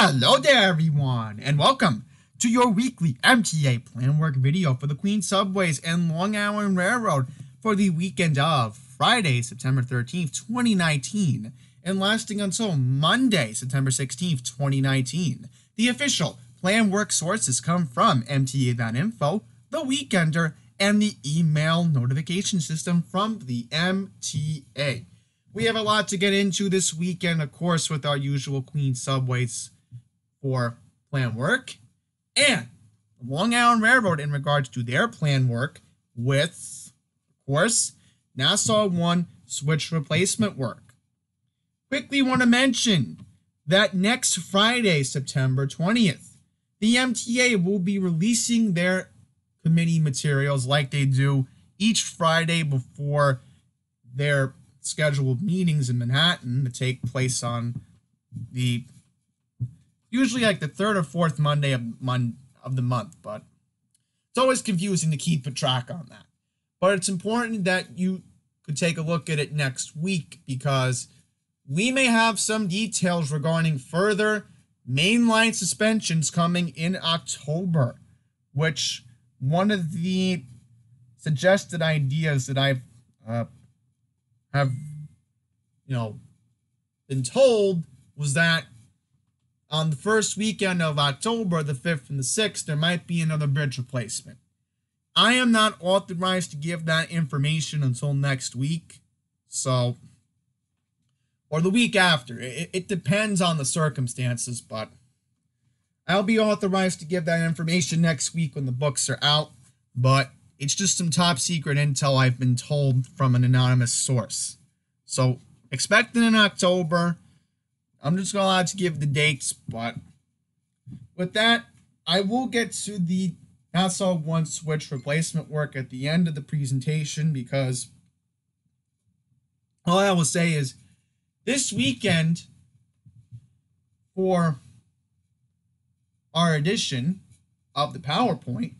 Hello there everyone, and welcome to your weekly MTA plan work video for the Queens Subways and Long Island Railroad for the weekend of Friday, September 13th, 2019, and lasting until Monday, September 16th, 2019. The official plan work sources come from MTA.info, The Weekender, and the email notification system from the MTA. We have a lot to get into this weekend, of course, with our usual Queens Subways for plan work, and the Long Island Railroad in regards to their plan work with, of course, Nassau 1 switch replacement work. Quickly want to mention that next Friday, September 20th, the MTA will be releasing their committee materials like they do each Friday before their scheduled meetings in Manhattan to take place on the usually like the third or fourth Monday of the month, but it's always confusing to keep a track on that. But it's important that you could take a look at it next week because we may have some details regarding further mainline suspensions coming in October, which one of the suggested ideas that I've have been told was that on the first weekend of October, the 5th and the 6th, there might be another bridge replacement. I am not authorized to give that information until next week, so, or the week after. It depends on the circumstances, but I'll be authorized to give that information next week when the books are out, but it's just some top secret intel I've been told from an anonymous source. So, expect it in October. I'm just not allowed to give the dates, but with that, I will get to the Nassau 1 switch replacement work at the end of the presentation because all I will say is this weekend for our edition of the PowerPoint,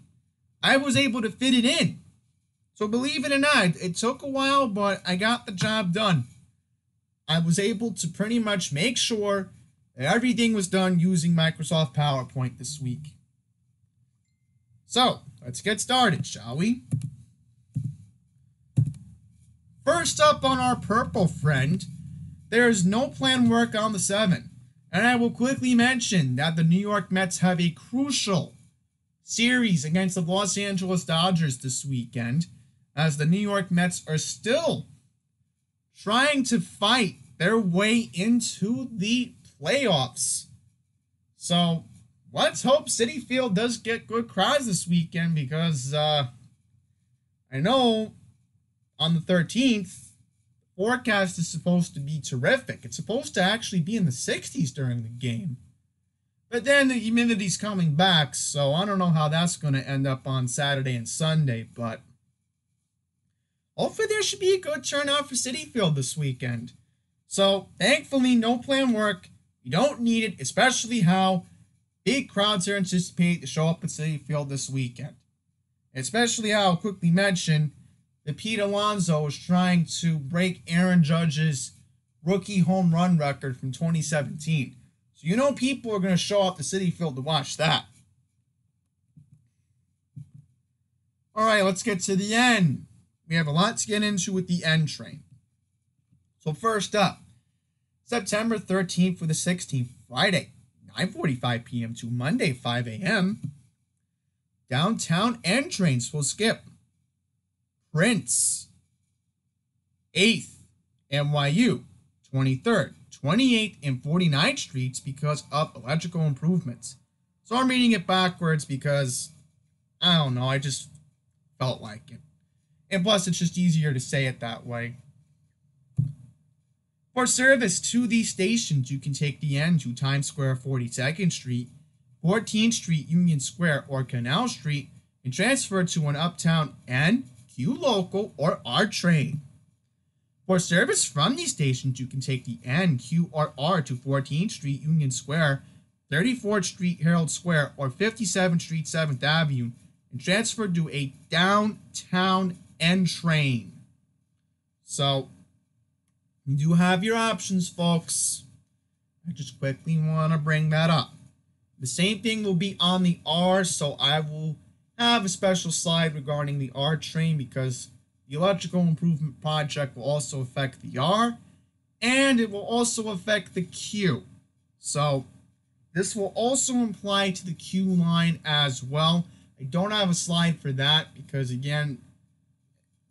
I was able to fit it in. So believe it or not, it took a while, but I got the job done. I was able to pretty much make sure that everything was done using Microsoft PowerPoint this week. So, let's get started, shall we? First up on our purple friend, there is no plan work on the 7th, and I will quickly mention that the New York Mets have a crucial series against the Los Angeles Dodgers this weekend, as the New York Mets are still trying to fight their way into the playoffs. So let's hope Citi Field does get good crowds this weekend because I know on the 13th, the forecast is supposed to be terrific. It's supposed to actually be in the 60s during the game. But then the humidity's coming back, so I don't know how that's going to end up on Saturday and Sunday, but hopefully there should be a good turnout for Citi Field this weekend. So, thankfully, no plan work. You don't need it, especially how big crowds are anticipated to show up at Citi Field this weekend. Especially how, I'll quickly mention, that Pete Alonso is trying to break Aaron Judge's rookie home run record from 2017. So you know people are going to show up to Citi Field to watch that. Alright, let's get to the end. We have a lot to get into with the N train. So first up, September 13th for the 16th, Friday, 9:45 p.m. to Monday, 5 a.m. Downtown N trains will skip Prince, 8th, NYU, 23rd, 28th, and 49th Streets because of electrical improvements. So I'm reading it backwards because, I don't know, I just felt like it. And plus, it's just easier to say it that way. For service to these stations, you can take the N to Times Square 42nd Street, 14th Street Union Square, or Canal Street, and transfer to an Uptown N, Q Local, or R train. For service from these stations, you can take the N, Q, or R to 14th Street Union Square, 34th Street Herald Square, or 57th Street 7th Avenue, and transfer to a downtown N train. So, you do have your options, folks. I just quickly want to bring that up. The same thing will be on the R, so I will have a special slide regarding the R train because the electrical improvement project will also affect the R, and it will also affect the Q. So this will also apply to the Q line as well. I don't have a slide for that because, again,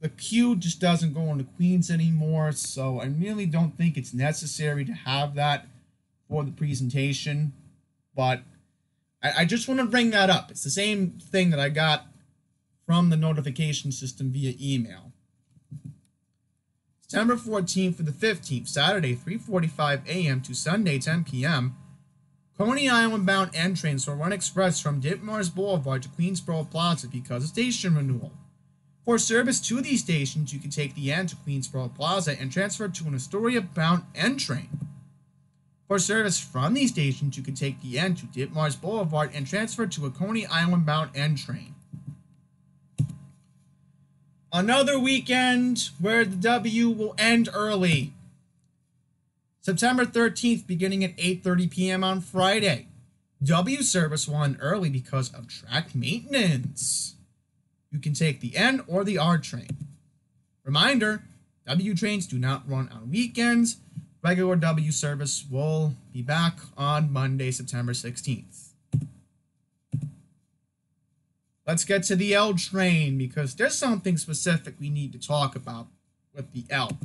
the Q just doesn't go into Queens anymore, so I really don't think it's necessary to have that for the presentation. But I just want to bring that up. It's the same thing that I got from the notification system via email. September 14th to the 15th, Saturday, 3:45 a.m. to Sunday, 10 p.m., Coney Island bound N trains will run express from Ditmars Boulevard to Queensboro Plaza because of station renewal. For service to these stations, you can take the N to Queensboro Plaza and transfer to an Astoria bound N train. For service from these stations, you can take the N to Ditmars Boulevard and transfer to a Coney Island bound N train. Another weekend where the W will end early. September 13th, beginning at 8:30 p.m. on Friday. W service will end early because of track maintenance. You can take the N or the R train. Reminder, W trains do not run on weekends. Regular W service will be back on Monday, September 16th. Let's get to the L train because there's something specific we need to talk about with the L.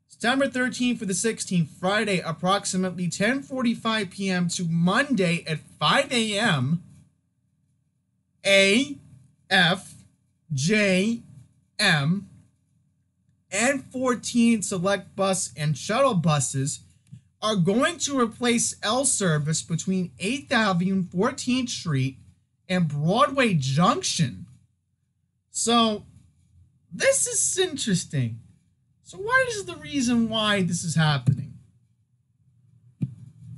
September 13th for the 16th, Friday, approximately 10:45 p.m. to Monday at 5 a.m., A, F, J, M, and 14 select bus and shuttle buses are going to replace L service between 8th Avenue and 14th Street and Broadway Junction. So, this is interesting. So what is the reason why this is happening?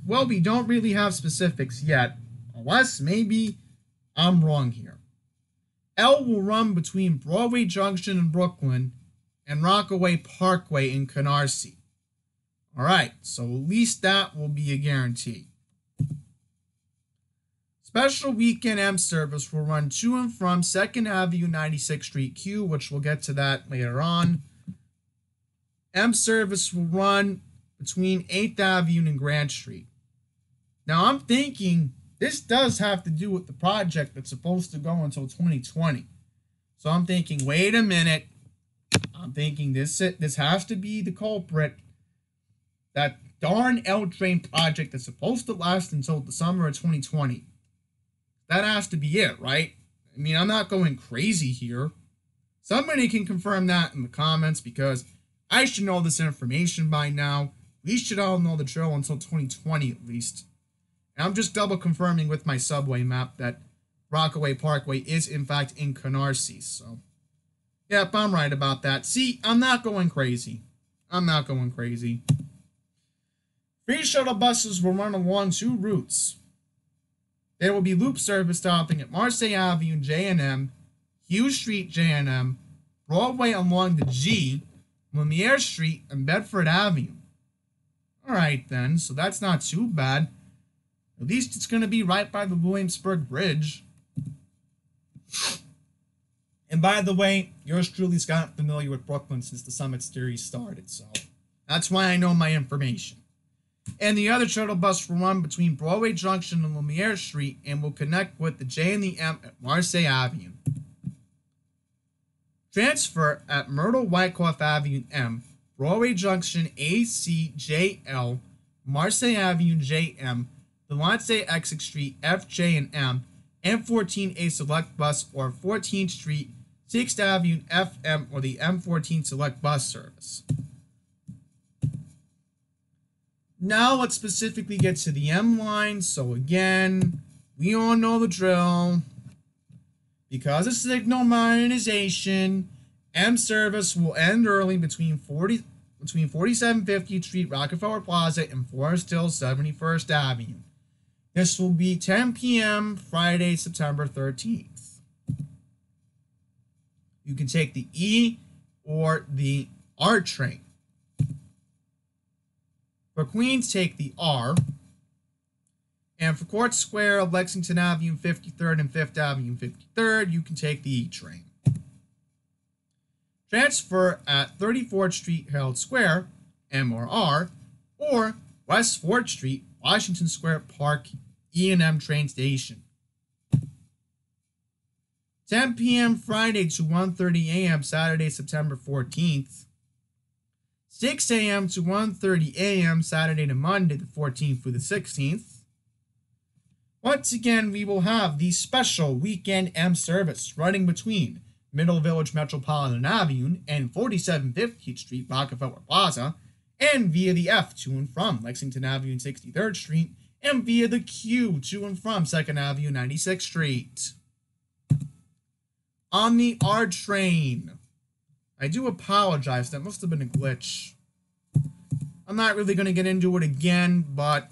Well, we don't really have specifics yet, unless maybe I'm wrong here. L will run between Broadway Junction in Brooklyn and Rockaway Parkway in Canarsie. Alright, so at least that will be a guarantee. Special weekend M service will run to and from 2nd Avenue 96th Street Q, which we'll get to that later on. M service will run between 8th Avenue and Grant Street. Now I'm thinking this does have to do with the project that's supposed to go until 2020. So I'm thinking, wait a minute. I'm thinking this has to be the culprit. That darn L train project that's supposed to last until the summer of 2020. That has to be it, right? I mean, I'm not going crazy here. Somebody can confirm that in the comments because I should know this information by now. We should all know the drill until 2020 at least. And I'm just double confirming with my subway map that Rockaway Parkway is in fact in Canarsie. So, yep, I'm right about that. See, I'm not going crazy. I'm not going crazy. Free shuttle buses will run along two routes. There will be loop service stopping at Marseille Avenue J&M, Hughes Street J&M, Broadway along the G, Lumiere Street, and Bedford Avenue. Alright then, so that's not too bad. At least it's going to be right by the Williamsburg Bridge. And by the way, yours truly's gotten familiar with Brooklyn since the Summit series started, so that's why I know my information. And the other shuttle bus will run between Broadway Junction and Lumiere Street and will connect with the J and the M at Marseille Avenue. Transfer at Myrtle Wyckoff Avenue M, Broadway Junction ACJL, Marseille Avenue JM, Delancey Exit Street FJ and M, M14A Select Bus or 14th Street, 6th Avenue FM or the M14 Select Bus service. Now let's specifically get to the M line. So again, we all know the drill. Because of signal modernization, M service will end early between 47th 50th Street, Rockefeller Plaza, and Forest Hill 71st Avenue. This will be 10 p.m. Friday, September 13th. You can take the E or the R train. For Queens, take the R. And for Court Square, Lexington Avenue 53rd and 5th Avenue 53rd, you can take the E train. Transfer at 34th Street, Herald Square, MRR, or West 4th Street, Washington Square Park, E&M train station. 10 p.m. Friday to 1:30 a.m. Saturday, September 14th. 6 a.m. to 1:30 a.m. Saturday to Monday, the 14th through the 16th. Once again, we will have the special weekend M service running between Middle Village Metropolitan Avenue and 4750th Street, Rockefeller Plaza, and via the F to and from Lexington Avenue and 63rd Street, and via the Q to and from 2nd Avenue and 96th Street. On the R train, I do apologize, that must have been a glitch. I'm not really going to get into it again, but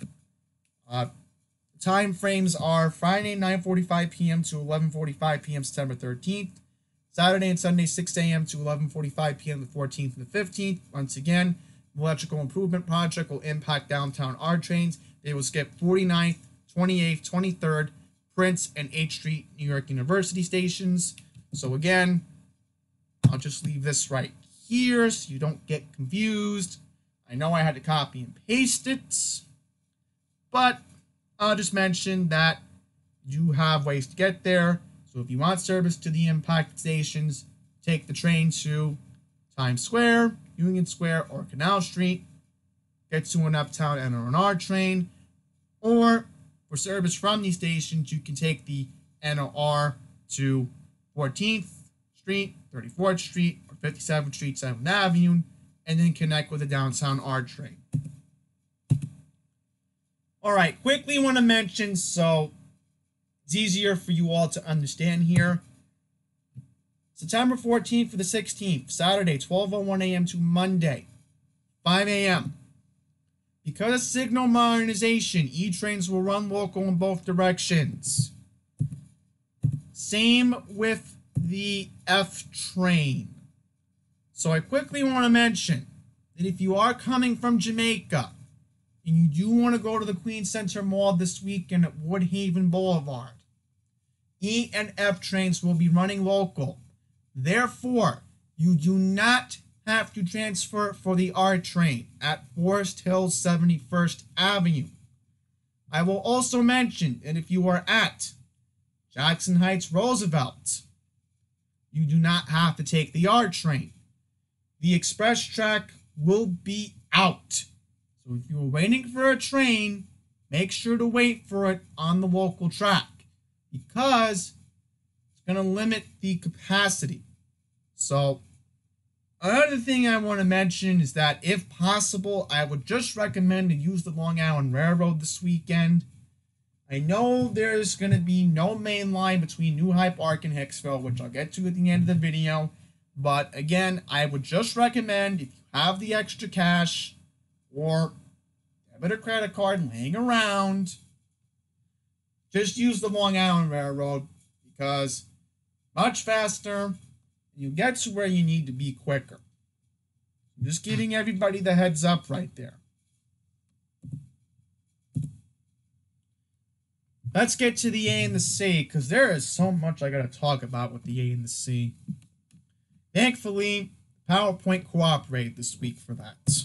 time frames are Friday 9:45 p.m. to 11:45 p.m. September 13th, Saturday and Sunday 6 a.m. to 11:45 p.m. the 14th and the 15th. Once again, the electrical improvement project will impact downtown R trains. They will skip 49th, 28th, 23rd, Prince, and H Street New York University stations. So again, I'll just leave this right here so you don't get confused. I know I had to copy and paste it, but I'll just mention that you have ways to get there. So if you want service to the impacted stations, take the train to Times Square, Union Square, or Canal Street. Get to an Uptown NR train. Or for service from these stations, you can take the NR to 14th Street, 34th Street, or 57th Street, 7th Avenue, and then connect with the downtown R train. Alright, quickly want to mention, so it's easier for you all to understand here. September 14th for the 16th, Saturday, 12:01 a.m. to Monday, 5 a.m. Because of signal modernization, E-trains will run local in both directions. Same with the F train. So I quickly want to mention that if you are coming from Jamaica and you do want to go to the Queens Center Mall this weekend at Woodhaven Boulevard, E and F trains will be running local. Therefore, you do not have to transfer for the R train at Forest Hills 71st Avenue. I will also mention that if you are at Jackson Heights Roosevelt, you do not have to take the R train. The express track will be out. So if you're waiting for a train, make sure to wait for it on the local track because it's going to limit the capacity. So another thing I want to mention is that if possible, I would just recommend to use the Long Island Railroad this weekend. I know there's going to be no main line between New Hyde Park and Hicksville, which I'll get to at the end of the video. But again, I would just recommend if you have the extra cash or debit or credit card laying around, just use the Long Island Railroad because much faster. You get to where you need to be quicker. I'm just giving everybody the heads up right there. Let's get to the A and the C, because there is so much I got to talk about with the A and the C. Thankfully, PowerPoint cooperated this week for that.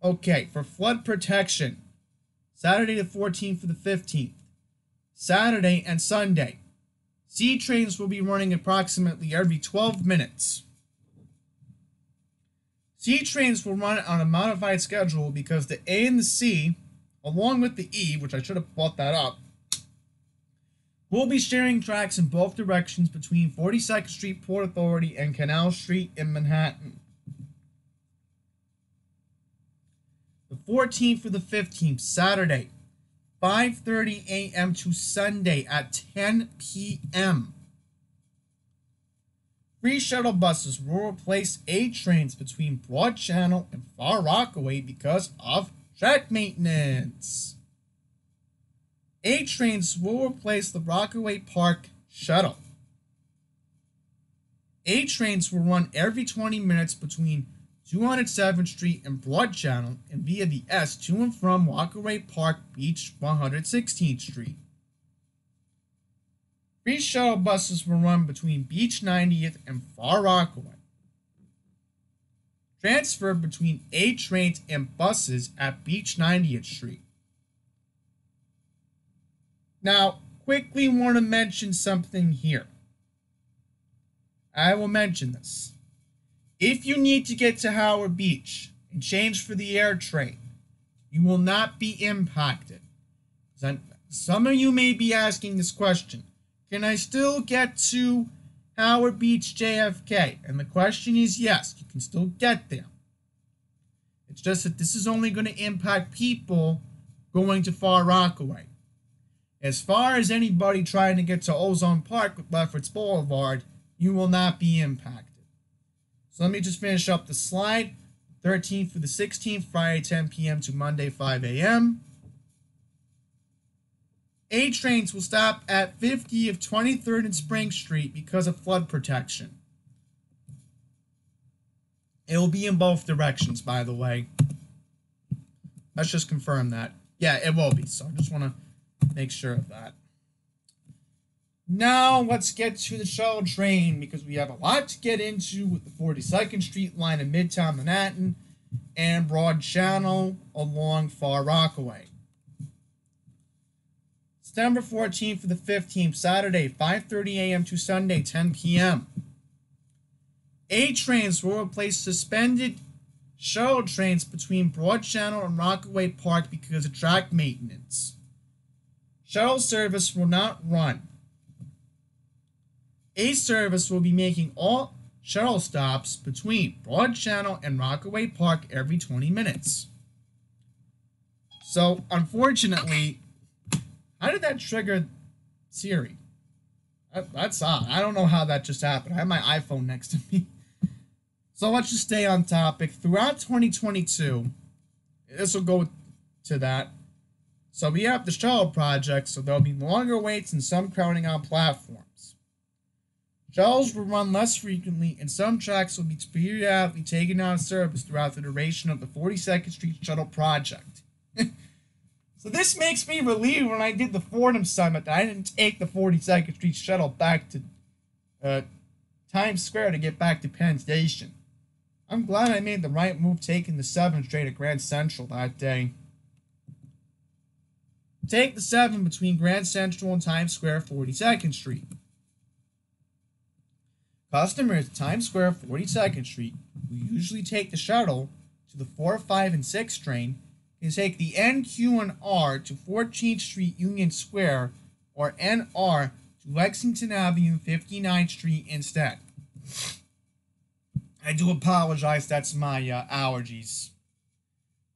Okay, for flood protection, Saturday the 14th to the 15th, Saturday and Sunday, C trains will be running approximately every 12 minutes. C trains will run on a modified schedule because the A and the C, along with the E, which I should have brought that up, will be sharing tracks in both directions between 42nd Street Port Authority and Canal Street in Manhattan. The 14th for the 15th, Saturday, 5:30 a.m. to Sunday at 10 p.m. Free shuttle buses will replace A trains between Broad Channel and Far Rockaway because of track maintenance. A trains will replace the Rockaway Park shuttle. A trains will run every 20 minutes between 207th Street and Broad Channel, and via the S to and from Rockaway Park Beach 116th Street. Free shuttle buses will run between Beach 90th and Far Rockaway. Transfer between A trains and buses at Beach 90th Street. Now, quickly want to mention something here. I will mention this. If you need to get to Howard Beach and change for the air train, you will not be impacted. Some of you may be asking this question. Can I still get to Howard Beach JFK? And the question is yes, you can still get there. It's just that this is only going to impact people going to Far Rockaway. As far as anybody trying to get to Ozone Park with Lefferts Boulevard, you will not be impacted. So let me just finish up the slide. 13th through the 16th, Friday 10 p.m. to Monday 5 a.m. A trains will stop at 50 of 23rd and Spring Street because of flood protection. It will be in both directions, by the way. Let's just confirm that. Yeah, it will be. So I just want to make sure of that. Now let's get to the shuttle train because we have a lot to get into with the 42nd Street line in Midtown Manhattan and Broad Channel along Far Rockaway. September 14th to the 15th, Saturday, 5:30 a.m. to Sunday, 10 p.m. A trains will replace suspended shuttle trains between Broad Channel and Rockaway Park because of track maintenance. Shuttle service will not run. A service will be making all shuttle stops between Broad Channel and Rockaway Park every 20 minutes. So, unfortunately, how did that trigger Siri? That's odd. I don't know how that just happened. I have my iPhone next to me. So let's just stay on topic. Throughout 2022, this will go to that. So we have the shuttle project, so there'll be longer waits and some crowding on platforms. Shuttles will run less frequently, and some tracks will be periodically taken out of service throughout the duration of the 42nd Street Shuttle project. So this makes me relieved when I did the Fordham Summit that I didn't take the 42nd Street Shuttle back to Times Square to get back to Penn Station. I'm glad I made the right move taking the 7 straight at Grand Central that day. Take the 7 between Grand Central and Times Square 42nd Street. Customers at Times Square 42nd Street who usually take the shuttle to the 4, 5, and 6 train can take the N, Q, and R to 14th Street Union Square or NR to Lexington Avenue 59th Street instead. I do apologize, that's my allergies.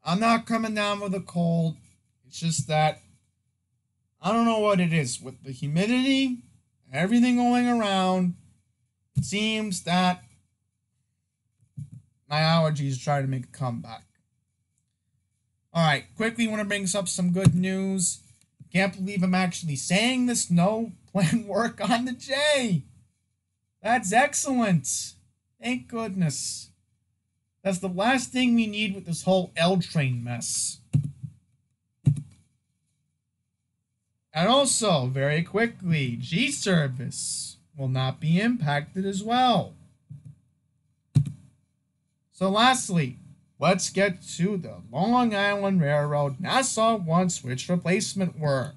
I'm not coming down with a cold. It's just that I don't know what it is. With the humidity, everything going around, it seems that my allergies are trying to make a comeback. Alright, quickly want to bring up some good news. Can't believe I'm actually saying this. No planned work on the J. That's excellent. Thank goodness. That's the last thing we need with this whole L train mess. And also, very quickly, G service will not be impacted as well. So lastly, let's get to the Long Island Railroad Nassau 1 switch replacement work.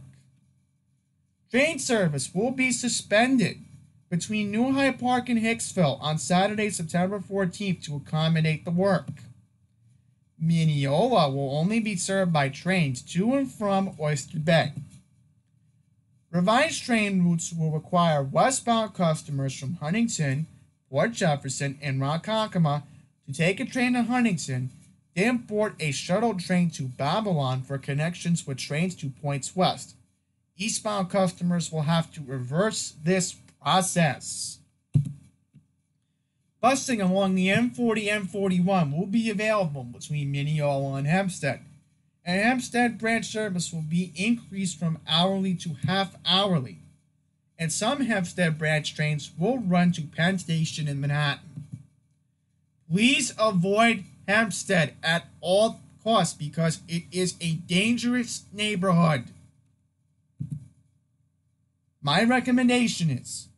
Train service will be suspended between New Hyde Park and Hicksville on Saturday, September 14th to accommodate the work. Mineola will only be served by trains to and from Oyster Bay. Revised train routes will require westbound customers from Huntington, Port Jefferson, and Ronkonkoma to take a train to Huntington, then board a shuttle train to Babylon for connections with trains to points west. Eastbound customers will have to reverse this process. Busing along the M40-M41 will be available between Mineola and Hempstead, and Hempstead branch service will be increased from hourly to half-hourly, and some Hempstead branch trains will run to Penn Station in Manhattan. Please avoid Hempstead at all costs because it is a dangerous neighborhood. My recommendation is,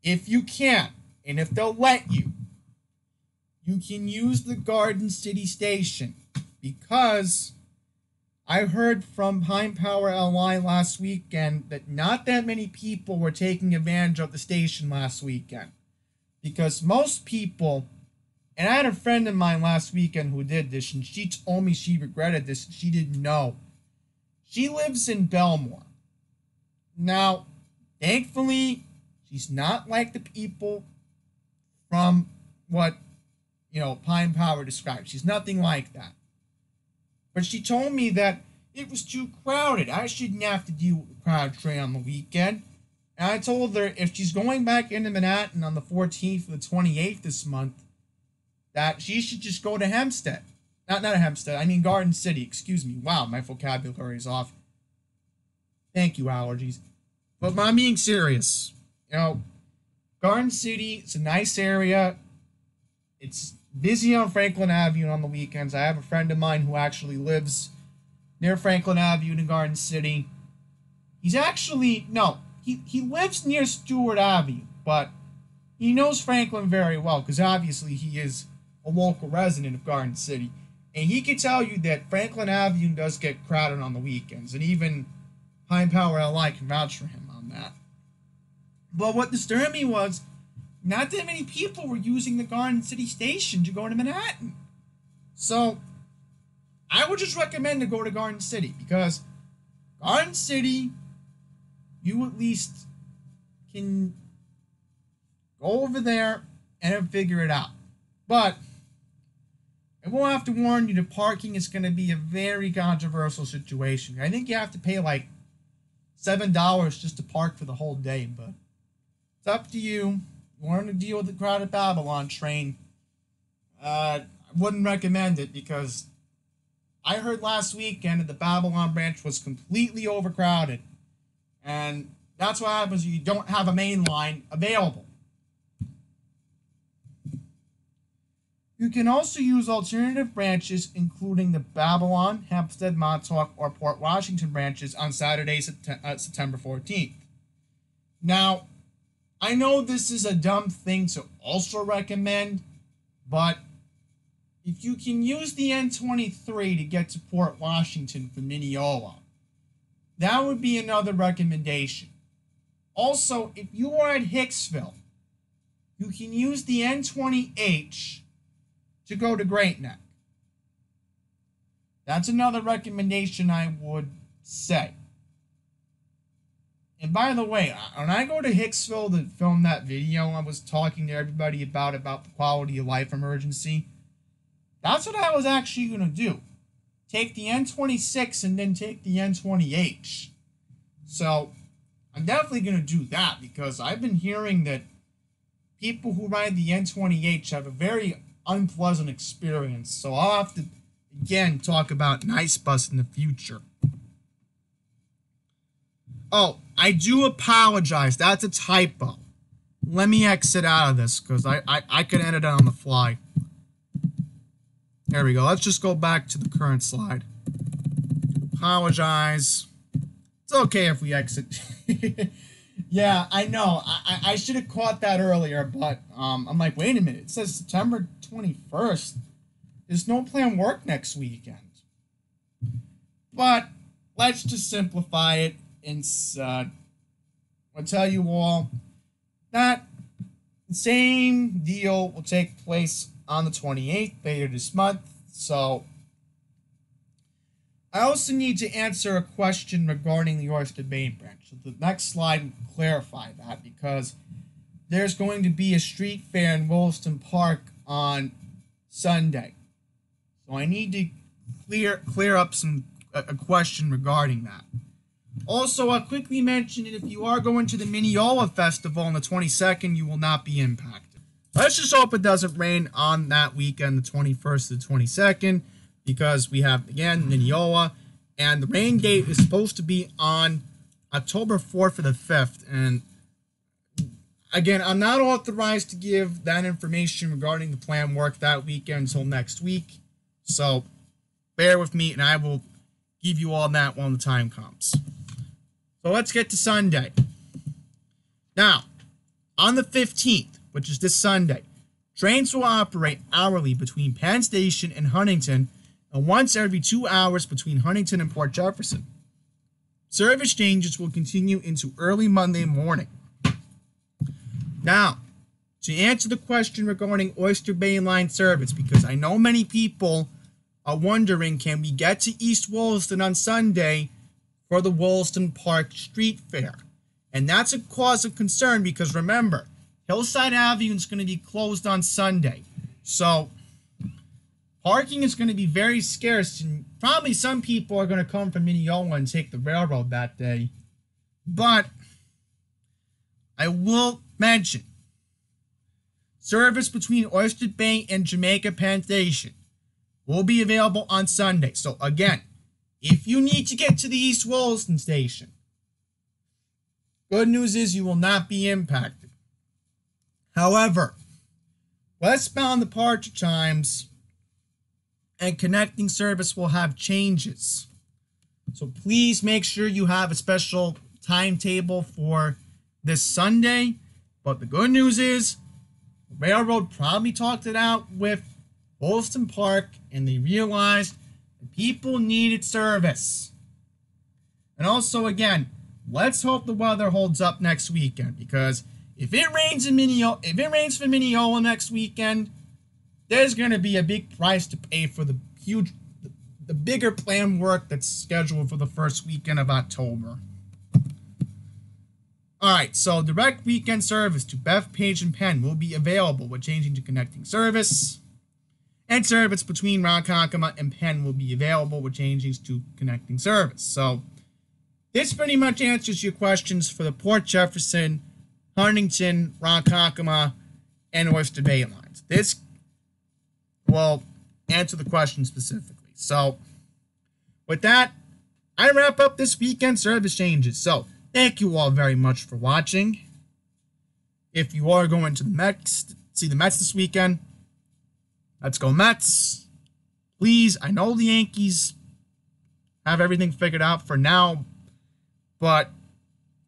if you can, and if they'll let you, you can use the Garden City station, because I heard from Pine Power LI last weekend that not that many people were taking advantage of the station last weekend. Because most people, and I had a friend of mine last weekend who did this, and she told me she regretted this, she didn't know. She lives in Belmore. Now, thankfully, she's not like the people from what, Pine Power described. She's nothing like that. But she told me that it was too crowded. I shouldn't have to deal with the crowd train on the weekend. And I told her if she's going back into Manhattan on the 14th or the 28th this month, that she should just go to Hempstead. Not Hempstead, I mean Garden City, excuse me. Wow, my vocabulary is off. Thank you, allergies. But I'm being serious. Garden City, it's a nice area. It's busy on Franklin Avenue on the weekends. I have a friend of mine who actually lives near Franklin Avenue in Garden City. He's actually, no, he lives near Stewart Avenue, but he knows Franklin very well because obviously he is a local resident of Garden City. And he can tell you that Franklin Avenue does get crowded on the weekends, and even Pine Power LI can vouch for him on that. But what disturbed me was not that many people were using the Garden City station to go to Manhattan. So I would just recommend to go to Garden City, because Garden City, you at least can go over there and figure it out. But I will have to warn you, the parking is going to be a very controversial situation. I think you have to pay like $7 just to park for the whole day, but it's up to you. You want to deal with the crowded Babylon train, I wouldn't recommend it, because I heard last weekend that the Babylon branch was completely overcrowded, and that's what happens when you don't have a main line available. You can also use alternative branches, including the Babylon, Hempstead, Montauk, or Port Washington branches on Saturday, September 14th. Now, I know this is a dumb thing to also recommend, but if you can use the N23 to get to Port Washington from Mineola, that would be another recommendation. Also, if you are at Hicksville, you can use the N20H to go to Great Neck. That's another recommendation I would say. And by the way, when I go to Hicksville to film that video I was talking to everybody about the quality of life emergency, that's what I was actually going to do. Take the N26 and then take the N20H. So I'm definitely going to do that, because I've been hearing that people who ride the N20H have a very unpleasant experience. So I'll have to, again, talk about Nice Bus in the future. Oh, I do apologize. That's a typo. Let me exit out of this, because I could edit it on the fly. There we go. Let's just go back to the current slide. Apologize. It's okay if we exit. Yeah, I know. I should have caught that earlier, but I'm like, wait a minute. It says September 21st. There's no planned work next weekend. But let's just simplify it. And I'll tell you all that the same deal will take place on the 28th later this month. So I also need to answer a question regarding the Oyster Bay branch. So the next slide will clarify that, because there's going to be a street fair in Williston Park on Sunday. So I need to clear up a question regarding that. Also, I'll quickly mention that if you are going to the Mineola Festival on the 22nd, you will not be impacted. Let's just hope it doesn't rain on that weekend, the 21st to the 22nd, because we have, again, Mineola, and the rain date is supposed to be on October 4th or the 5th, and Again, I'm not authorized to give that information regarding the planned work that weekend until next week. So bear with me and I will give you all that when the time comes. So let's get to Sunday. Now, on the 15th, which is this Sunday, trains will operate hourly between Penn Station and Huntington and once every 2 hours between Huntington and Port Jefferson. Service changes will continue into early Monday morning. Now, to answer the question regarding Oyster Bay Line service, because I know many people are wondering, can we get to East Wollaston on Sunday for the Wollaston Park Street Fair? And that's a cause of concern because remember, Hillside Avenue is going to be closed on Sunday. So parking is going to be very scarce, and probably some people are going to come from Mineola and take the railroad that day. But I will mention, service between Oyster Bay and Jamaica Penn Station will be available on Sunday. So again, if you need to get to the East Wollaston station, good news is you will not be impacted. However, westbound departure times and connecting service will have changes. So please make sure you have a special timetable for this Sunday. But the good news is the railroad probably talked it out with Wollaston Park and they realized that people needed service. And also again, let's hope the weather holds up next weekend, because if it rains for Mineola next weekend, there's going to be a big price to pay for the bigger planned work that's scheduled for the first weekend of October. Alright, so direct weekend service to Bethpage and Penn will be available with changing to connecting service. And service between Ronkonkoma and Penn will be available with changing to connecting service. So this pretty much answers your questions for the Port Jefferson, Huntington, Ronkonkoma, and Oyster Bay lines. This will answer the question specifically. So with that, I wrap up this weekend service changes. So thank you all very much for watching. If you are going to the Mets, see the Mets this weekend, let's go Mets. Please, I know the Yankees have everything figured out for now, but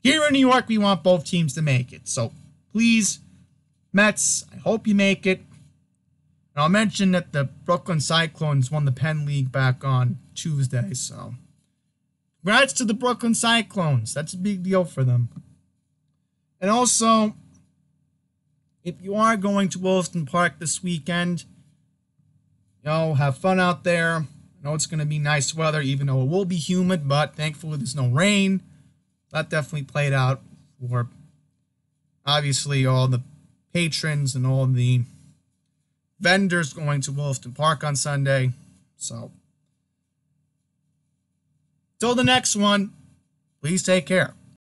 here in New York, we want both teams to make it. So please, Mets, I hope you make it. And I'll mention that the Brooklyn Cyclones won the Penn League back on Tuesday, so congrats to the Brooklyn Cyclones. That's a big deal for them. And also, if you are going to Wollaston Park this weekend, have fun out there. I know it's going to be nice weather, even though it will be humid, but thankfully there's no rain. That definitely played out for, obviously, all the patrons and all the vendors going to Wollaston Park on Sunday. So, till the next one, please take care.